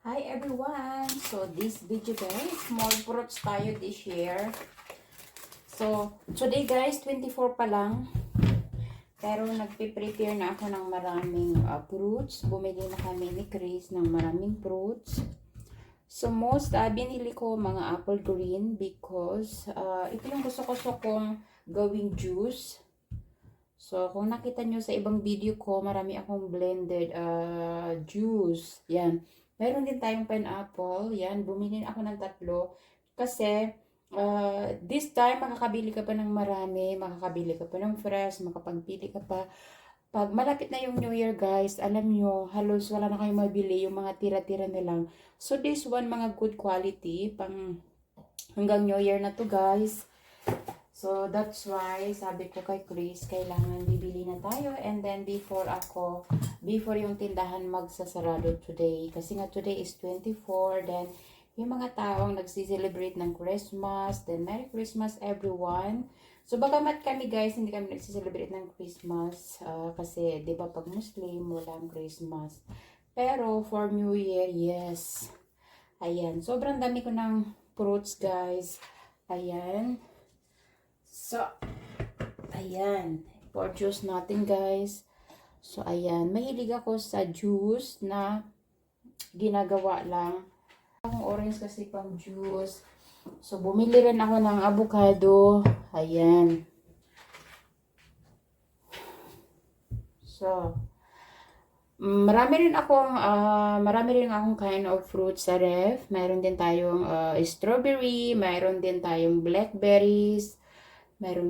Hi everyone! So this video guys, small fruits tayo this year. So today guys, 24 pa lang. Pero nagpe-prepare na ako ng maraming fruits. Bumili na kami ni Chris ng maraming fruits. So most binili ko mga apple green because ito yung gusto kong gawing juice. So kung nakita nyo sa ibang video ko, marami akong blended juice. Yan. Meron din tayong pineapple. Yan, bumili ako ng 3. Kasi, this time, makakabili ka pa ng marami. Makakabili ka pa ng fresh. Makapagpili ka pa. Pag malapit na yung New Year, guys, alam nyo, halos wala na kayong mabili. Yung mga tira-tira na lang. So, this one, mga good quality. Pang hanggang New Year na to, guys. So, that's why, sabi ko kay Chris, kailangan bibili na tayo. And then, before yung tindahan magsasarado today. Kasi nga, today is 24. Then, yung mga taong nagsiselebrate ng Christmas. Then, Merry Christmas, everyone. So, bagamat kami, guys, hindi kami nagsiselebrate ng Christmas. Kasi, di ba, pag Muslim, walang Christmas. Pero, for New Year, yes. Ayan. Sobrang dami ko ng fruits, guys. Ayan. So, ayan. For juice natin, guys. So, ayan. Mahilig ako sa juice na ginagawa lang. Akong orange kasi pang juice. So, bumili rin ako ng avocado. Ayan. So, marami rin akong kind of fruit sa ref. Mayroon din tayong strawberry. Mayroon din tayong blackberries. Mayroon